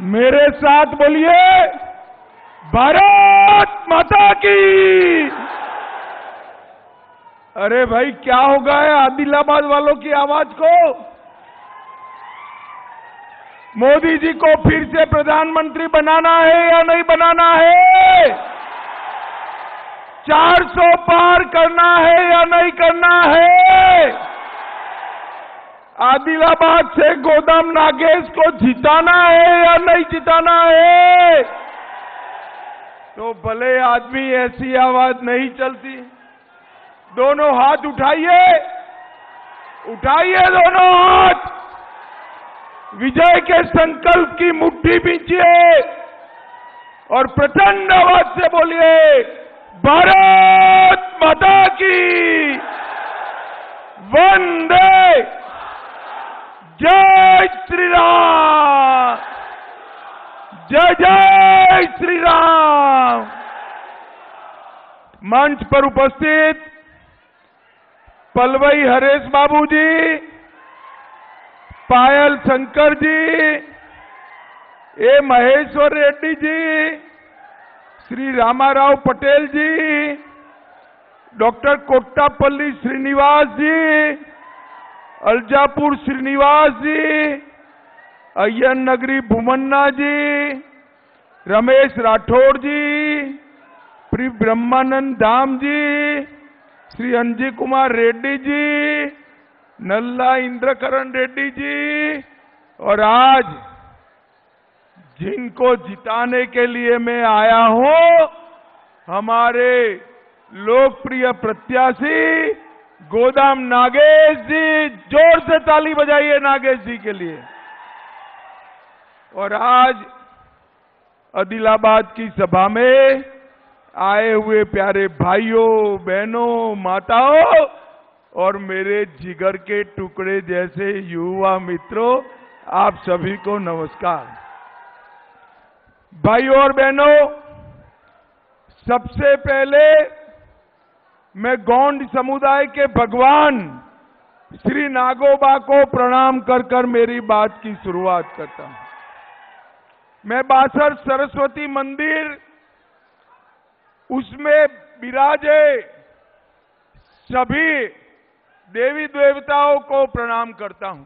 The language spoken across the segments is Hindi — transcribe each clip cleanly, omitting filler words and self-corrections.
मेरे साथ बोलिए, भारत माता की। अरे भाई, क्या हो गया है आदिलाबाद वालों की आवाज को? मोदी जी को फिर से प्रधानमंत्री बनाना है या नहीं बनाना है? 400 पार करना है या नहीं करना है? आदिलाबाद से गोदाम नागेश को जिताना है या नहीं जिताना है? तो भले आदमी ऐसी आवाज नहीं चलती। दोनों हाथ उठाइए, उठाइए दोनों हाथ, विजय के संकल्प की मुट्ठी बींचिए और प्रचंड आवाज से बोलिए, भारत माता की, वंदे, जय श्री राम, जय जय श्री राम। मंच पर उपस्थित पलवई हरेश बाबू जी, पायल शंकर जी, ए महेश्वर रेड्डी जी, श्री रामाराव पटेल जी, डॉक्टर कोट्टापल्ली श्रीनिवास जी, अलजापुर श्रीनिवास जी, अय्यर नगरी भूमन्ना जी, रमेश राठौड़ जी, श्री ब्रह्मानंद धाम जी, श्री अंजी कुमार रेड्डी जी, नल्ला इंद्रकरण रेड्डी जी, और आज जिनको जिताने के लिए मैं आया हूं, हमारे लोकप्रिय प्रत्याशी गोदाम नागेश जी। जोर से ताली बजाइए नागेश जी के लिए। और आज आदिलाबाद की सभा में आए हुए प्यारे भाइयों, बहनों, माताओं और मेरे जिगर के टुकड़े जैसे युवा मित्रों, आप सभी को नमस्कार। भाइयों और बहनों, सबसे पहले मैं गौंड समुदाय के भगवान श्री नागोबा को प्रणाम कर कर मेरी बात की शुरुआत करता हूं। मैं बासर सरस्वती मंदिर, उसमें विराजे सभी देवी देवताओं को प्रणाम करता हूं।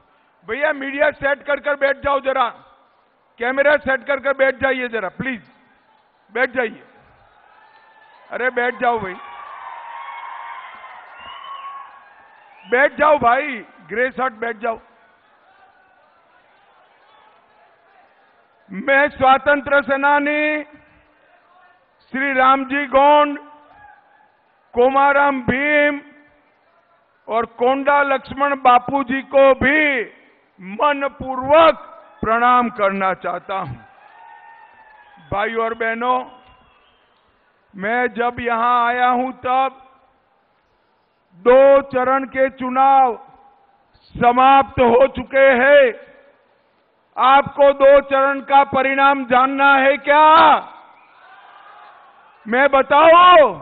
भैया मीडिया सेट कर कर बैठ जाओ, जरा कैमरा सेट कर कर बैठ जाइए, जरा प्लीज बैठ जाइए। अरे बैठ जाओ भाई, बैठ जाओ भाई, ग्रे शर्ट बैठ जाओ। मैं स्वातंत्र सेनानी श्री रामजी गोंड, कोमाराम भीम और कोंडा लक्ष्मण बापू जी को भी मनपूर्वक प्रणाम करना चाहता हूं। भाइयों और बहनों, मैं जब यहां आया हूं तब 2 चरण के चुनाव समाप्त हो चुके हैं। आपको 2 चरण का परिणाम जानना है क्या? मैं बताऊं?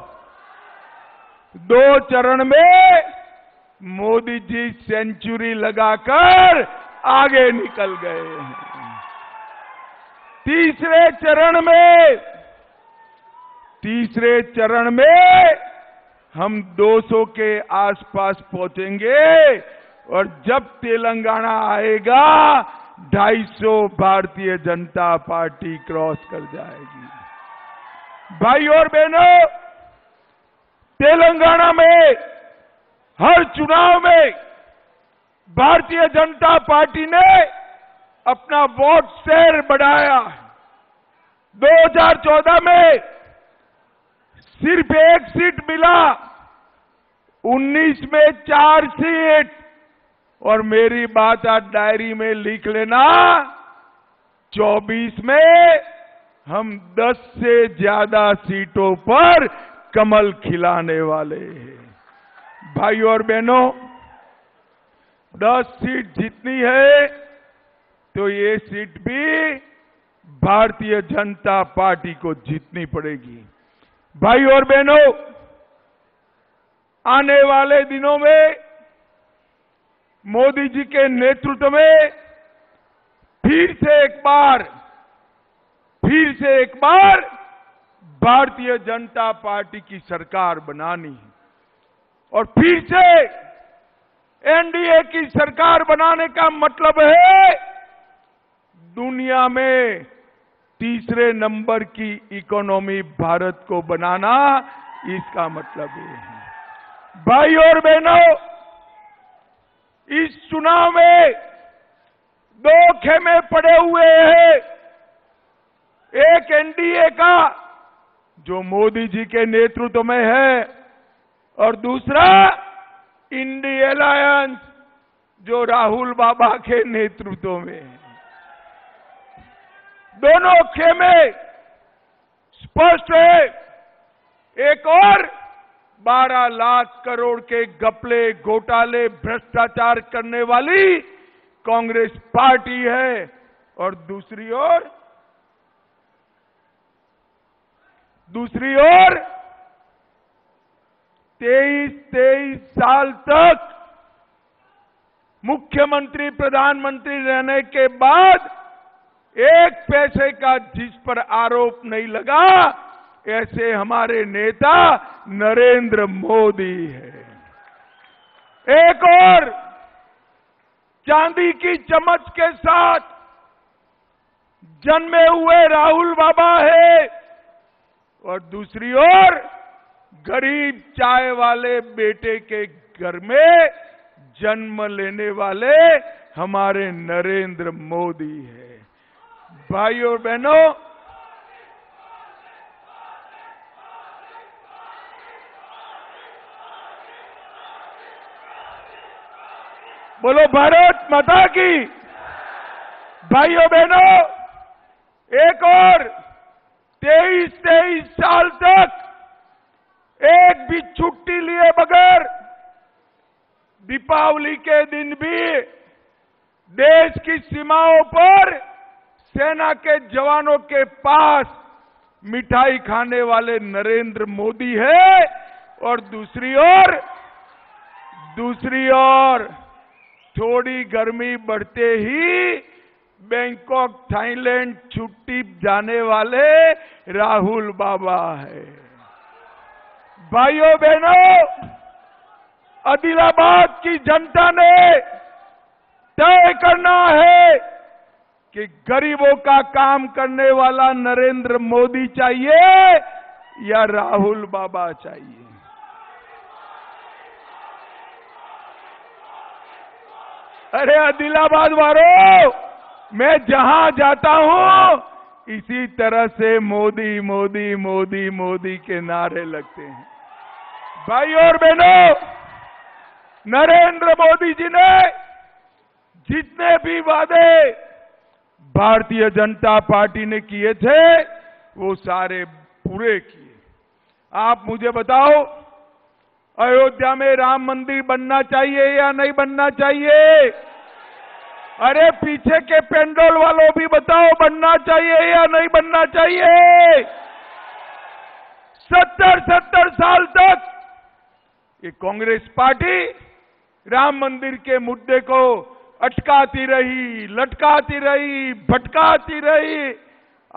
2 चरण में मोदी जी सेंचुरी लगाकर आगे निकल गए हैं। तीसरे चरण में हम 200 के आसपास पहुंचेंगे और जब तेलंगाना आएगा 250 भारतीय जनता पार्टी क्रॉस कर जाएगी। भाइयों और बहनों, तेलंगाना में हर चुनाव में भारतीय जनता पार्टी ने अपना वोट शेयर बढ़ाया। 2014 में सिर्फ 1 सीट मिला, 19 में 4 सीट, और मेरी बात आज डायरी में लिख लेना, 24 में हम 10 से ज्यादा सीटों पर कमल खिलाने वाले हैं। भाइयों और बहनों, 10 सीट जीतनी है तो ये सीट भी भारतीय जनता पार्टी को जीतनी पड़ेगी। भाइयों और बहनों, आने वाले दिनों में मोदी जी के नेतृत्व में फिर से एक बार फिर से एक बार भारतीय जनता पार्टी की सरकार बनानी है और फिर से एनडीए की सरकार बनाने का मतलब है दुनिया में तीसरे नंबर की इकोनॉमी भारत को बनाना। इसका मतलब ये है भाई और बहनों, इस चुनाव में दो खेमे पड़े हुए हैं। एक एनडीए का जो मोदी जी के नेतृत्व में है और दूसरा इंडिया अलायंस जो राहुल बाबा के नेतृत्व में है। दोनों खेमे स्पष्ट है। एक और 12 लाख करोड़ के घपले घोटाले भ्रष्टाचार करने वाली कांग्रेस पार्टी है और दूसरी ओर 23 साल तक मुख्यमंत्री प्रधानमंत्री रहने के बाद एक पैसे का जिस पर आरोप नहीं लगा, ऐसे हमारे नेता नरेंद्र मोदी है। एक और चांदी की चमच के साथ जन्मे हुए राहुल बाबा है और दूसरी ओर गरीब चाय वाले बेटे के घर में जन्म लेने वाले हमारे नरेंद्र मोदी है। भाइयों और बहनों, बोलो भारत माता की। भाइयों बहनों, एक और 23 साल तक एक भी छुट्टी लिए बगैर दीपावली के दिन भी देश की सीमाओं पर सेना के जवानों के पास मिठाई खाने वाले नरेंद्र मोदी है और दूसरी ओर थोड़ी गर्मी बढ़ते ही बैंकॉक थाईलैंड छुट्टी जाने वाले राहुल बाबा है। भाइयों बहनों, आदिलाबाद की जनता ने तय करना है कि गरीबों का काम करने वाला नरेंद्र मोदी चाहिए या राहुल बाबा चाहिए। अरे आदिलाबाद वालों, मैं जहां जाता हूं इसी तरह से मोदी मोदी मोदी मोदी के नारे लगते हैं। भाई और बहनों, नरेंद्र मोदी जी ने जितने भी वादे भारतीय जनता पार्टी ने किए थे वो सारे पूरे किए। आप मुझे बताओ, अयोध्या में राम मंदिर बनना चाहिए या नहीं बनना चाहिए? अरे पीछे के पेंडोल वालों भी बताओ, बनना चाहिए या नहीं बनना चाहिए? 70 साल तक ये कांग्रेस पार्टी राम मंदिर के मुद्दे को अटकाती रही, लटकाती रही, भटकाती रही।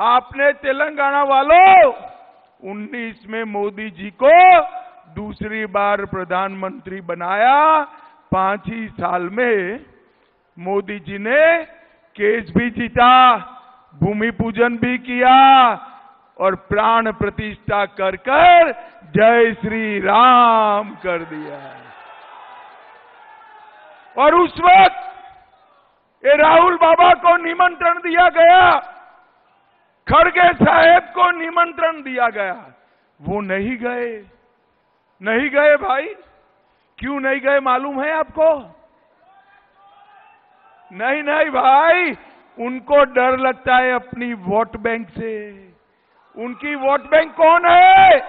आपने तेलंगाना वालों 19 में मोदी जी को दूसरी बार प्रधानमंत्री बनाया। 5 ही साल में मोदी जी ने केस भी जीता, भूमि पूजन भी किया और प्राण प्रतिष्ठा कर जय श्री राम कर दिया। और उस वक्त ये राहुल बाबा को निमंत्रण दिया गया, खड़गे साहेब को निमंत्रण दिया गया, वो नहीं गए भाई। क्यों नहीं गए मालूम है आपको? नहीं भाई, उनको डर लगता है अपनी वोट बैंक से। उनकी वोट बैंक कौन है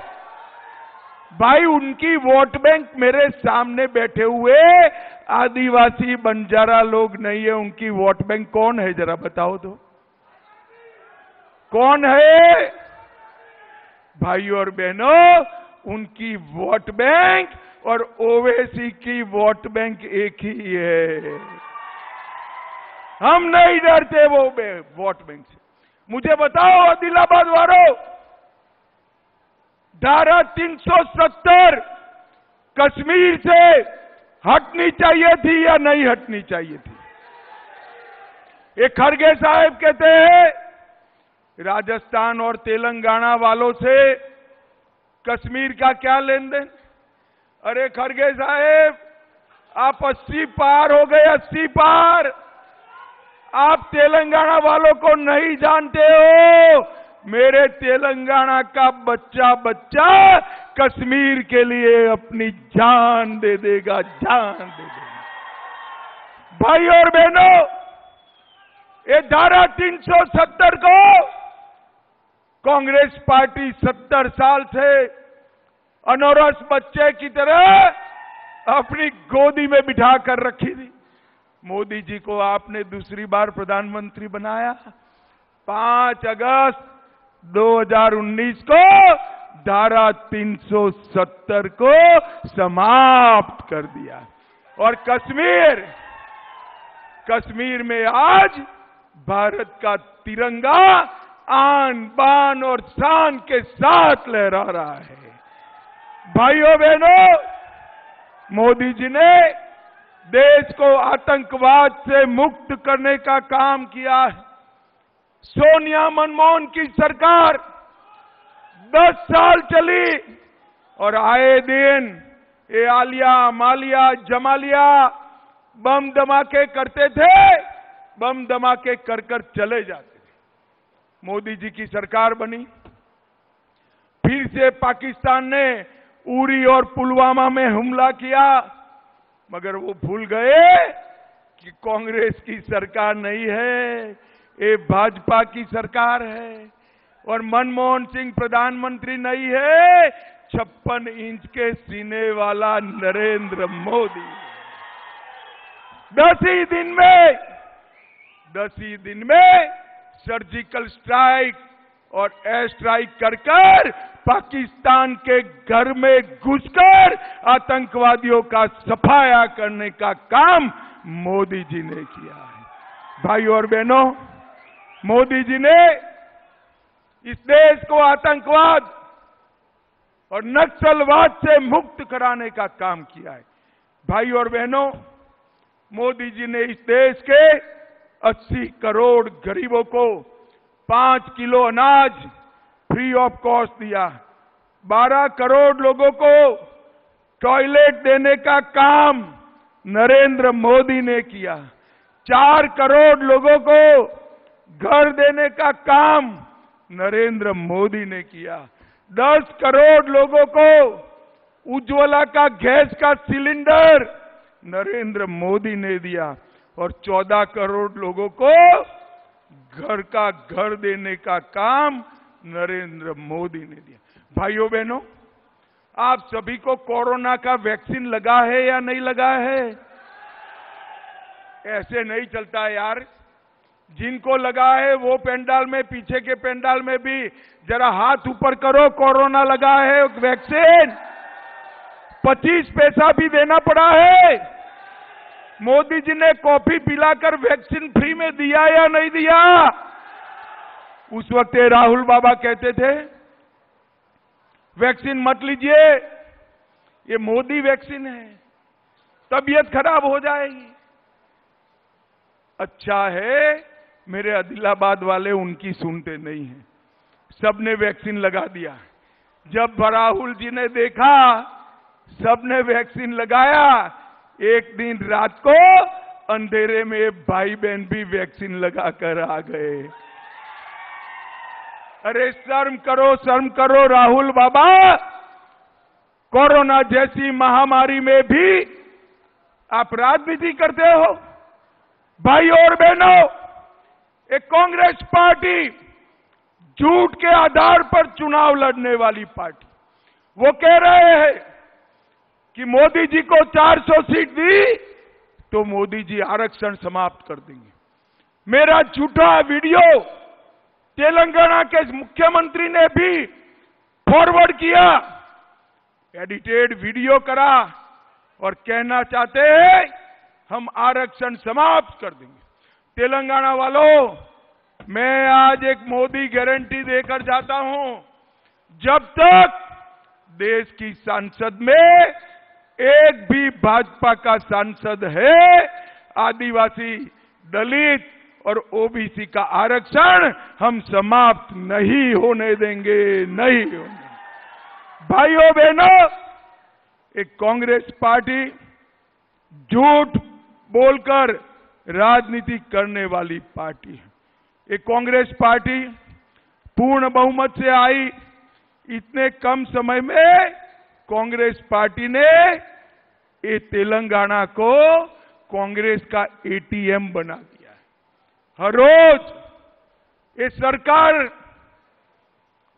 भाई? उनकी वोट बैंक मेरे सामने बैठे हुए आदिवासी बंजारा लोग नहीं है। उनकी वोट बैंक कौन है, जरा बताओ तो, कौन है? भाई और बहनों, उनकी वोट बैंक और ओवैसी की वोट बैंक एक ही है। हम नहीं डरते वो वोट बैंक से। मुझे बताओ आदिलाबाद वालों, धारा 370 कश्मीर से हटनी चाहिए थी या नहीं हटनी चाहिए थी? ये खरगे साहब कहते हैं राजस्थान और तेलंगाना वालों से कश्मीर का क्या लेन देन। अरे खरगे साहब, आप 80 पार हो गए, 80 पार। आप तेलंगाना वालों को नहीं जानते हो। मेरे तेलंगाना का बच्चा बच्चा कश्मीर के लिए अपनी जान दे देगा, जान दे देगा। भाई और बहनों, ये धारा 370 को कांग्रेस पार्टी 70 साल से अनौरस बच्चे की तरह अपनी गोदी में बिठा कर रखी थी। मोदी जी को आपने दूसरी बार प्रधानमंत्री बनाया। 5 अगस्त 2019 को धारा 370 को समाप्त कर दिया और कश्मीर में आज भारत का तिरंगा आन बान और शान के साथ लहरा रहा है। भाइयों बहनों, मोदी जी ने देश को आतंकवाद से मुक्त करने का काम किया है। सोनिया मनमोहन की सरकार 10 साल चली और आए दिन ये आलिया मालिया जमालिया बम धमाके करते थे, बम धमाके कर कर चले जाते थे। मोदी जी की सरकार बनी, फिर से पाकिस्तान ने उरी और पुलवामा में हमला किया, मगर वो भूल गए कि कांग्रेस की सरकार नहीं है, ये भाजपा की सरकार है और मनमोहन सिंह प्रधानमंत्री नहीं है, 56 इंच के सीने वाला नरेंद्र मोदी। 10 ही दिन में सर्जिकल स्ट्राइक और एयर स्ट्राइक कर पाकिस्तान के घर में घुसकर आतंकवादियों का सफाया करने का काम मोदी जी ने किया है। भाइयों और बहनों, मोदी जी ने इस देश को आतंकवाद और नक्सलवाद से मुक्त कराने का काम किया है। भाइयों और बहनों, मोदी जी ने इस देश के 80 करोड़ गरीबों को 5 किलो अनाज फ्री ऑफ कॉस्ट दिया। 12 करोड़ लोगों को टॉयलेट देने का काम नरेंद्र मोदी ने किया। 4 करोड़ लोगों को घर देने का काम नरेंद्र मोदी ने किया। 10 करोड़ लोगों को उज्ज्वला का गैस का सिलेंडर नरेंद्र मोदी ने दिया और 14 करोड़ लोगों को घर का घर देने का काम नरेंद्र मोदी ने दिया। भाइयों बहनों, आप सभी को कोरोना का वैक्सीन लगा है या नहीं लगा है? ऐसे नहीं चलता यार। जिनको लगा है वो पेंडाल में, पीछे के पेंडाल में भी जरा हाथ ऊपर करो। कोरोना लगा है वैक्सीन, 25 पैसा भी देना पड़ा है। मोदी जी ने कॉफी पिलाकर वैक्सीन फ्री में दिया या नहीं दिया? उस वक्त राहुल बाबा कहते थे वैक्सीन मत लीजिए, ये मोदी वैक्सीन है, तबीयत खराब हो जाएगी। अच्छा है मेरे आदिलाबाद वाले उनकी सुनते नहीं हैं, सबने वैक्सीन लगा दिया। जब राहुल जी ने देखा सबने वैक्सीन लगाया, एक दिन रात को अंधेरे में भाई बहन भी वैक्सीन लगाकर आ गए। अरे शर्म करो राहुल बाबा। कोरोना जैसी महामारी में भी आप राजनीति करते हो। भाइयों और बहनों, एक कांग्रेस पार्टी झूठ के आधार पर चुनाव लड़ने वाली पार्टी, वो कह रहे हैं कि मोदी जी को 400 सीट दी तो मोदी जी आरक्षण समाप्त कर देंगे। मेरा झूठा वीडियो तेलंगाना के मुख्यमंत्री ने भी फॉरवर्ड किया, एडिटेड वीडियो करा और कहना चाहते हैं हम आरक्षण समाप्त कर देंगे। तेलंगाना वालों, मैं आज एक मोदी गारंटी देकर जाता हूं, जब तक देश की संसद में एक भी भाजपा का सांसद है, आदिवासी, दलित और ओबीसी का आरक्षण हम समाप्त नहीं होने देंगे, नहीं होने। भाइयों बहनों, एक कांग्रेस पार्टी झूठ बोलकर राजनीति करने वाली पार्टी है। एक कांग्रेस पार्टी पूर्ण बहुमत से आई, इतने कम समय में कांग्रेस पार्टी ने ये तेलंगाना को कांग्रेस का एटीएम बना दिया है। हर रोज ये सरकार,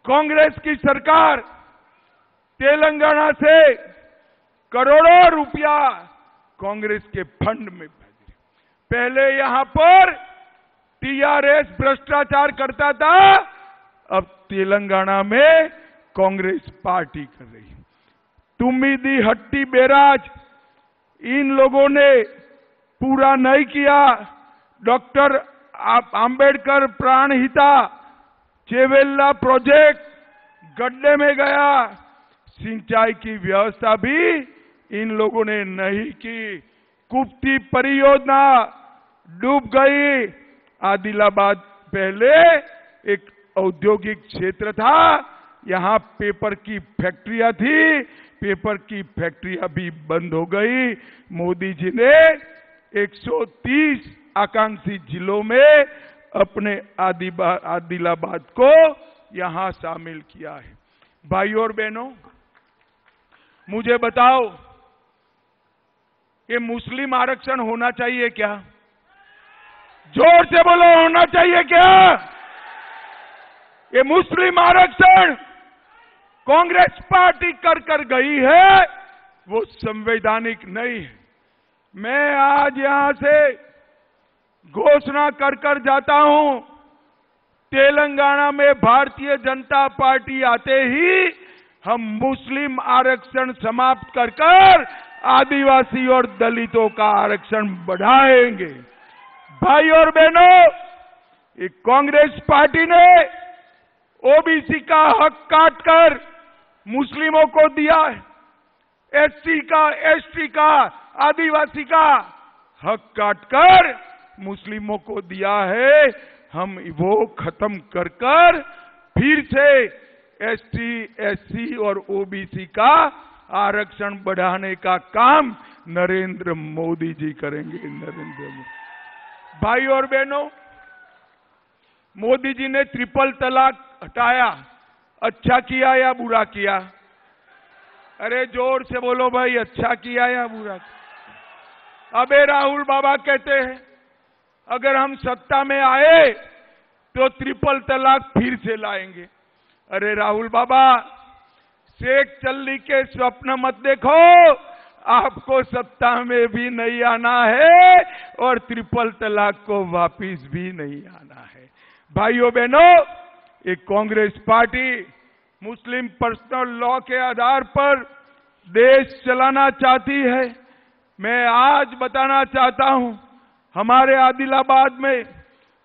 कांग्रेस की सरकार तेलंगाना से करोड़ों रुपया कांग्रेस के फंड में भेज रही। पहले यहां पर टीआरएस भ्रष्टाचार करता था, अब तेलंगाना में कांग्रेस पार्टी कर रही है। तुमिदी हट्टी बैराज इन लोगों ने पूरा नहीं किया। डॉक्टर आंबेडकर प्राणहिता चेवेल्ला प्रोजेक्ट गड्ढे में गया। सिंचाई की व्यवस्था भी इन लोगों ने नहीं की। कुप्ती परियोजना डूब गई। आदिलाबाद पहले एक औद्योगिक क्षेत्र था, यहां पेपर की फैक्ट्रियां थी, पेपर की फैक्ट्रियां भी बंद हो गई। मोदी जी ने 130 आकांक्षी जिलों में अपने आदिलाबाद को यहां शामिल किया है। भाइयों और बहनों, मुझे बताओ, ये मुस्लिम आरक्षण होना चाहिए क्या? जोर से बोलो, होना चाहिए क्या? ये मुस्लिम आरक्षण कांग्रेस पार्टी कर गई है, वो संवैधानिक नहीं है। मैं आज यहां से घोषणा कर जाता हूं, तेलंगाना में भारतीय जनता पार्टी आते ही हम मुस्लिम आरक्षण समाप्त कर आदिवासी और दलितों का आरक्षण बढ़ाएंगे। भाई और बहनों, एक कांग्रेस पार्टी ने ओबीसी का हक काटकर मुस्लिमों को दिया है, एससी का, एसटी का, आदिवासी का हक काटकर मुस्लिमों को दिया है। हम वो खत्म कर फिर से एसटी, एससी और ओबीसी का आरक्षण बढ़ाने का काम नरेंद्र मोदी जी करेंगे। नरेंद्र मोदी। भाई और बहनों, मोदी जी ने ट्रिपल तलाक हटाया, अच्छा किया या बुरा किया? अरे जोर से बोलो भाई, अच्छा किया या बुरा किया? अबे राहुल बाबा कहते हैं अगर हम सत्ता में आए तो ट्रिपल तलाक फिर से लाएंगे। अरे राहुल बाबा, शेख चल्ली के स्वप्न मत देखो, आपको सत्ता में भी नहीं आना है और ट्रिपल तलाक को वापिस भी नहीं आना है। भाइयों बहनों, एक कांग्रेस पार्टी मुस्लिम पर्सनल लॉ के आधार पर देश चलाना चाहती है। मैं आज बताना चाहता हूं, हमारे आदिलाबाद में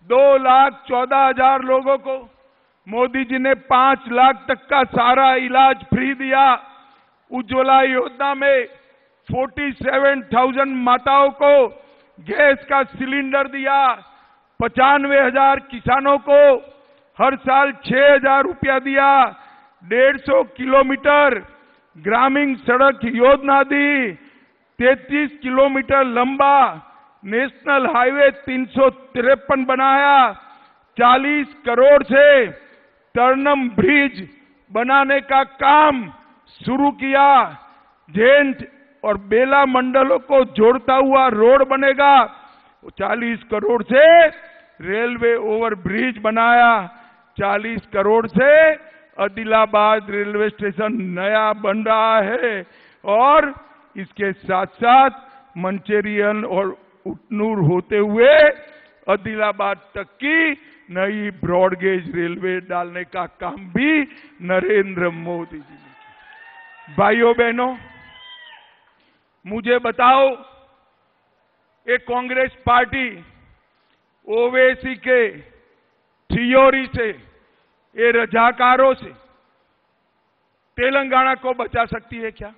2,14,000 लोगों को मोदी जी ने 5 लाख तक का सारा इलाज फ्री दिया। उज्ज्वला योजना में 47,000 माताओं को गैस का सिलेंडर दिया। 95,000 किसानों को हर साल 6,000 रुपया दिया। 150 किलोमीटर ग्रामीण सड़क योजना दी। 33 किलोमीटर लंबा नेशनल हाईवे 353 बनाया। 40 करोड़ से टर्नम ब्रिज बनाने का काम शुरू किया। झेंझ और बेला मंडलों को जोड़ता हुआ रोड बनेगा। 40 करोड़ से रेलवे ओवर ब्रिज बनाया। 40 करोड़ से आदिलाबाद रेलवे स्टेशन नया बन रहा है और इसके साथ साथ मंचेरियन और उटनूर होते हुए आदिलाबाद तक की नई ब्रॉडगेज रेलवे डालने का काम भी नरेंद्र मोदी जी ने किया। भाइयों बहनों, मुझे बताओ, एक कांग्रेस पार्टी ओवैसी के थियोरी से, ये रजाकारों से तेलंगाना को बचा सकती है क्या?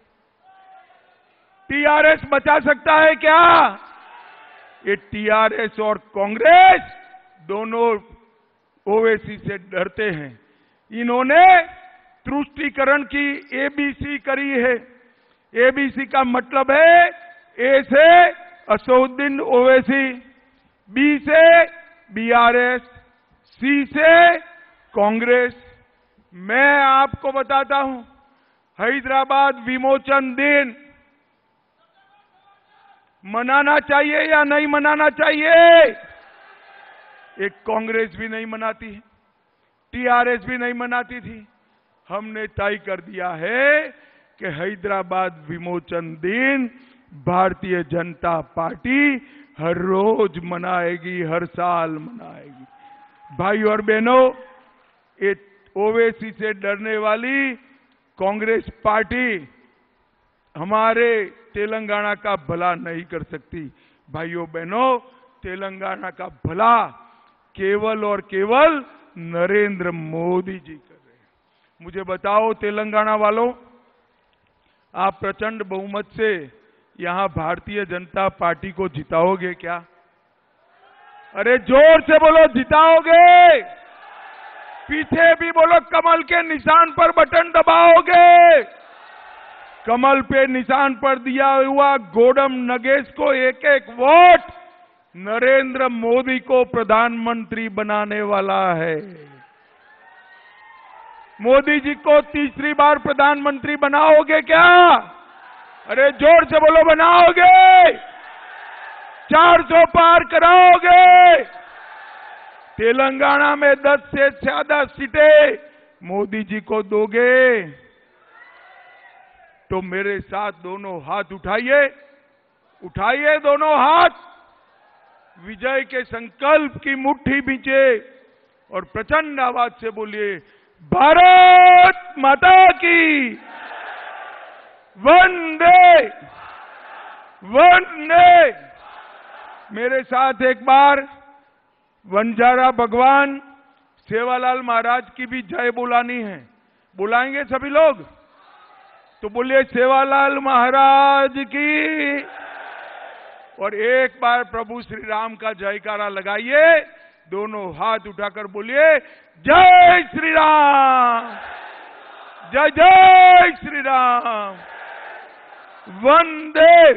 टीआरएस बचा सकता है क्या? ये टीआरएस और कांग्रेस दोनों ओवैसी से डरते हैं। इन्होंने तुष्टीकरण की एबीसी करी है। एबीसी का मतलब है ए से असदुद्दीन ओवैसी, बी से बीआरएस, सी से कांग्रेस। मैं आपको बताता हूं, हैदराबाद विमोचन दिन मनाना चाहिए या नहीं मनाना चाहिए? एक कांग्रेस भी नहीं मनाती है, टीआरएस भी नहीं मनाती थी। हमने तय कर दिया है कि हैदराबाद विमोचन दिन भारतीय जनता पार्टी हर रोज मनाएगी, हर साल मनाएगी। भाई और बहनों, ये ओवैसी से डरने वाली कांग्रेस पार्टी हमारे तेलंगाना का भला नहीं कर सकती। भाइयों बहनों, तेलंगाना का भला केवल और केवल नरेंद्र मोदी जी कर रहे हैं। मुझे बताओ तेलंगाना वालों, आप प्रचंड बहुमत से यहां भारतीय जनता पार्टी को जिताओगे क्या? अरे जोर से बोलो, जिताओगे? पीछे भी बोलो, कमल के निशान पर बटन दबाओगे? कमल पे निशान पर दिया हुआ गोडम नगेश को एक एक वोट नरेंद्र मोदी को प्रधानमंत्री बनाने वाला है। मोदी जी को तीसरी बार प्रधानमंत्री बनाओगे क्या? अरे जोर से बोलो, बनाओगे? 400 पार कराओगे? तेलंगाना में 10 से ज्यादा सीटें मोदी जी को दोगे? तो मेरे साथ दोनों हाथ उठाइए, उठाइए दोनों हाथ, विजय के संकल्प की मुट्ठी भींचे और प्रचंड आवाज से बोलिए, भारत माता की वंदे वंदे। मेरे साथ एक बार वंजारा भगवान सेवालाल महाराज की भी जय बुलानी है। बुलाएंगे सभी लोग? तो बोलिए सेवालाल महाराज की। और एक बार प्रभु श्री राम का जयकारा लगाइए, दोनों हाथ उठाकर बोलिए, जय श्री राम, जय जय श्री राम, वंदे